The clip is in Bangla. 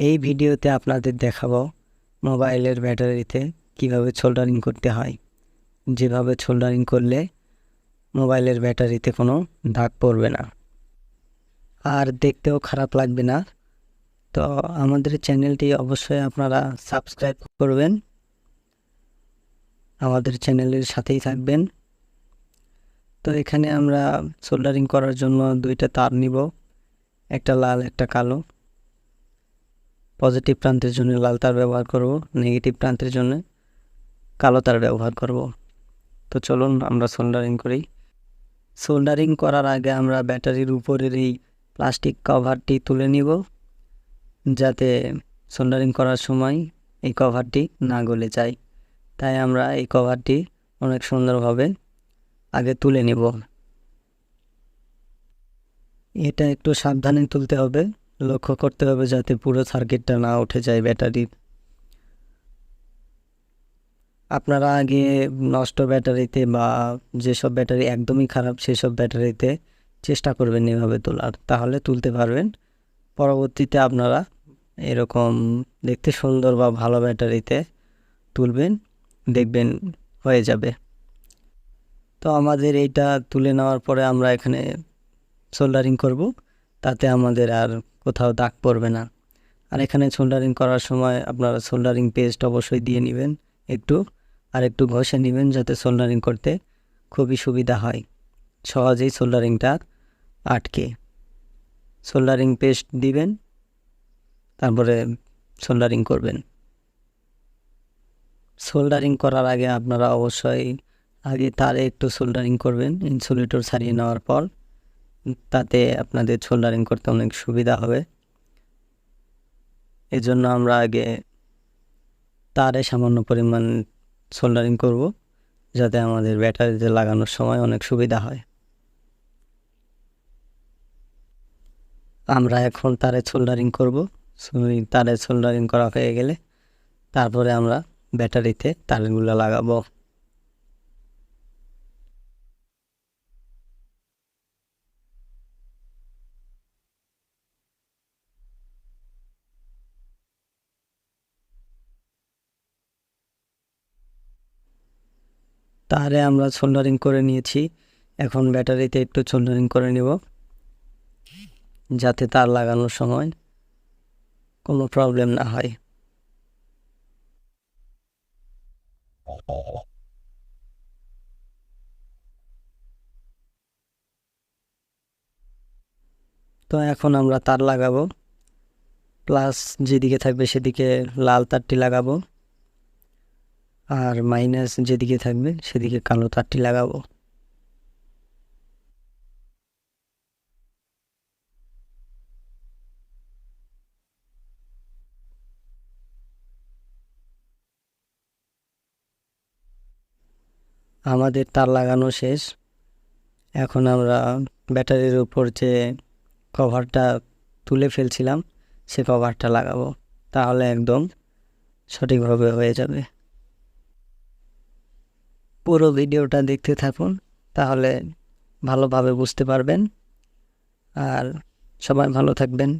এই ভিডিওতে আপনাদের দেখাবো মোবাইলের ব্যাটারিতে কিভাবে সোল্ডারিং করতে হয়। যেভাবে সোল্ডারিং করলে মোবাইলের ব্যাটারিতে কোনো দাগ পড়বে না আর দেখতেও খারাপ লাগবে না। তো আমাদের চ্যানেলটি অবশ্যই আপনারা সাবস্ক্রাইব করবেন, আমাদের চ্যানেলের সাথেই থাকবেন। তো এখানে আমরা সোল্ডারিং করার জন্য দুইটা তার নিব, একটা লাল একটা কালো। পজিটিভ প্রান্তের জন্য লাল তার ব্যবহার করব, নেগেটিভ প্রান্তের জন্য কালো তার ব্যবহার করব। তো চলুন আমরা সোল্ডারিং করি। সোল্ডারিং করার আগে আমরা ব্যাটারির উপরের এই প্লাস্টিক কভারটি তুলে নিব, যাতে সোল্ডারিং করার সময় এই কভারটি না গলে যায়। তাই আমরা এই কভারটি অনেক সুন্দরভাবে আগে তুলে নিব। এটা একটু সাবধানে তুলতে হবে, লক্ষ্য করতে হবে যাতে পুরো সার্কিটটা না উঠে যায় ব্যাটারির। আপনারা আগে নষ্ট ব্যাটারিতে বা যেসব ব্যাটারি একদমই খারাপ সেসব ব্যাটারিতে চেষ্টা করবেন এভাবে তোলার, তাহলে তুলতে পারবেন। পরবর্তীতে আপনারা এরকম দেখতে সুন্দর বা ভালো ব্যাটারিতে তুলবেন, দেখবেন হয়ে যাবে। তো আমাদের এইটা তুলে নেওয়ার পরে আমরা এখানে সোল্ডারিং করব, তাতে আমাদের আর কোথাও দাগ পড়বে না। আর এখানে সোল্ডারিং করার সময় আপনারা সোল্ডারিং পেস্ট অবশ্যই দিয়ে নেবেন একটু, আর একটু ঘষে নেবেন যাতে সোল্ডারিং করতে খুবই সুবিধা হয়, সহজেই সোল্ডারিংটা আটকে। সোল্ডারিং পেস্ট দিবেন, তারপরে সোল্ডারিং করবেন। সোল্ডারিং করার আগে আপনারা অবশ্যই আগে তারে একটু সোল্ডারিং করবেন ইনসুলেটর ছাড়িয়ে নেওয়ার পর, তাতে আপনাদের সোল্ডারিং করতে অনেক সুবিধা হবে। এজন্য আমরা আগে তারে সামান্য পরিমাণ সোল্ডারিং করব, যাতে আমাদের ব্যাটারিতে লাগানোর সময় অনেক সুবিধা হয়। আমরা এখন তারে সোল্ডারিং করব। তারে সোল্ডারিং করা হয়ে গেলে তারপরে আমরা ব্যাটারিতে তারগুলো লাগাবো। তারে আমরা সোল্ডারিং করে নিয়েছি, এখন ব্যাটারিতে একটু সোল্ডারিং করে নেব, যাতে তার লাগানোর সময় কোনো প্রবলেম না হয়। তো এখন আমরা তার লাগাবো, প্লাস যেদিকে থাকবে সেদিকে লাল তারটি লাগাবো, আর মাইনাস যেদিকে থাকবে সেদিকে কালো তারটি লাগাবো। আমাদের তার লাগানো শেষ। এখন আমরা ব্যাটারির উপর যে কভারটা তুলে ফেলছিলাম সে কভারটা লাগাবো, তাহলে একদম সঠিকভাবে হয়ে যাবে। পুরো ভিডিওটা দেখতে থাকুন, তাহলে ভালোভাবে বুঝতে পারবেন। আর সবাই ভালো থাকবেন।